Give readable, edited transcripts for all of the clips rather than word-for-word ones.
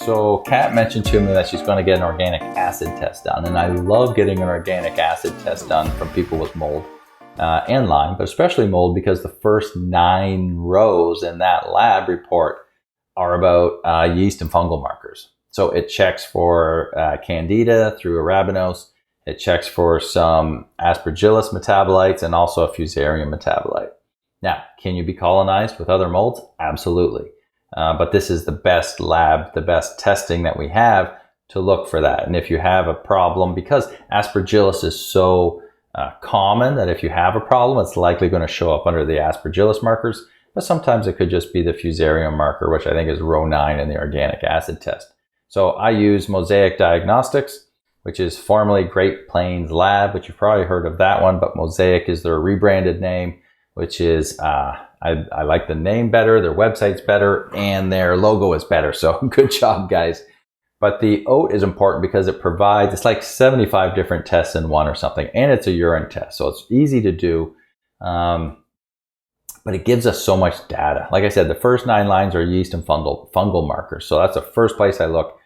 So Kat mentioned to me that she's going to get an organic acid test done, and I love getting an organic acid test done from people with mold and Lyme, but especially mold, because the first 9 rows in that lab report are about yeast and fungal markers. So it checks for Candida through arabinose. It checks for some Aspergillus metabolites and also a Fusarium metabolite. Now, can you be colonized with other molds? Absolutely. But this is the best lab, the best testing that we have to look for that. And if you have a problem, because Aspergillus is so common that if you have a problem, it's likely going to show up under the Aspergillus markers. But sometimes it could just be the Fusarium marker, which I think is row 9 in the organic acid test. So I use Mosaic Diagnostics, which is formerly Great Plains Lab, which you've probably heard of that one, but Mosaic is their rebranded name, which is, I like the name better, their website's better, and their logo is better. So good job, guys. But the OAT is important because it provides, it's like 75 different tests in one or something, and it's a urine test. So it's easy to do, but it gives us so much data. Like I said, the first 9 lines are yeast and fungal markers. So that's the first place I look.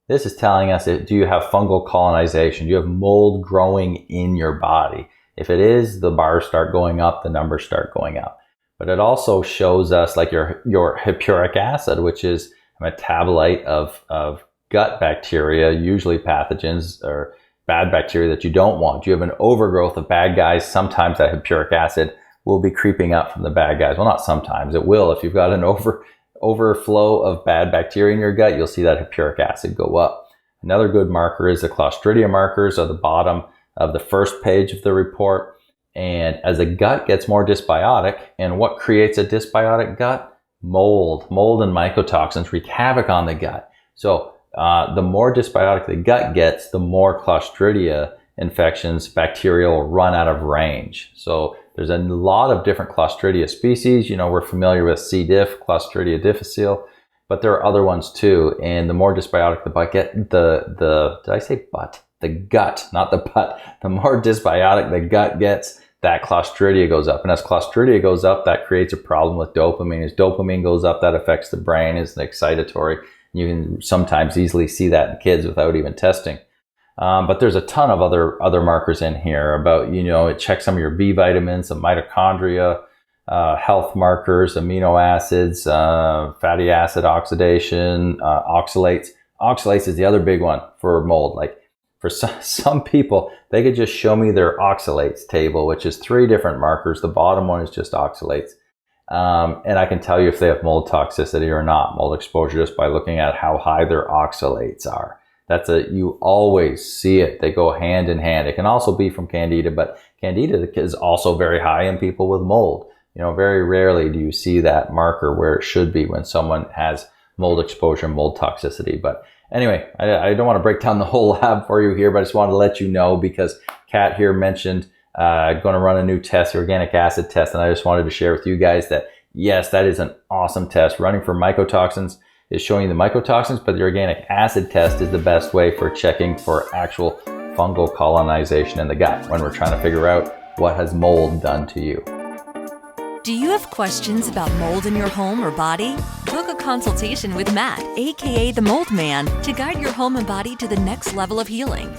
This is telling us, do you have fungal colonization? Do you have mold growing in your body? If it is, the bars start going up, the numbers start going up. But it also shows us like your hippuric acid, which is a metabolite of gut bacteria, usually pathogens or bad bacteria that you don't want. You have an overgrowth of bad guys. Sometimes that hippuric acid will be creeping up from the bad guys. Well, not sometimes, it will. If you've got an overflow of bad bacteria in your gut, you'll see that hippuric acid go up. Another good marker is the Clostridia markers at the bottom of the first page of the report. And as the gut gets more dysbiotic, and what creates a dysbiotic gut? Mold and mycotoxins wreak havoc on the gut. So the more dysbiotic the gut gets, the more Clostridia infections, bacteria will run out of range. So there's a lot of different Clostridia species. You know, we're familiar with C. diff, Clostridia difficile, but there are other ones too. And the more dysbiotic the butt get, did I say butt? The gut, not the butt. The more dysbiotic the gut gets, that Clostridia goes up. And as Clostridia goes up, that creates a problem with dopamine. As dopamine goes up, that affects the brain as an excitatory. You can sometimes easily see that in kids without even testing. But there's a ton of other markers in here about, you know, it checks some of your B vitamins, some mitochondria, health markers, amino acids, fatty acid oxidation, oxalates. Oxalates is the other big one for mold. Like for some people, they could just show me their oxalates table, which is 3 different markers. The bottom one is just oxalates. And I can tell you if they have mold toxicity or not, mold exposure, just by looking at how high their oxalates are. You always see it. They go hand in hand. It can also be from Candida, but Candida is also very high in people with mold. You know, very rarely do you see that marker where it should be when someone has mold exposure, mold toxicity. But anyway, I don't want to break down the whole lab for you here, but I just wanted to let you know because Kat here mentioned going to run a new test, the organic acid test, and I just wanted to share with you guys that yes, that is an awesome test. Running for mycotoxins is showing you the mycotoxins, but the organic acid test is the best way for checking for actual fungal colonization in the gut when we're trying to figure out what has mold done to you. Do you have questions about mold in your home or body? Book a consultation with Matt, aka the Mold Man, to guide your home and body to the next level of healing.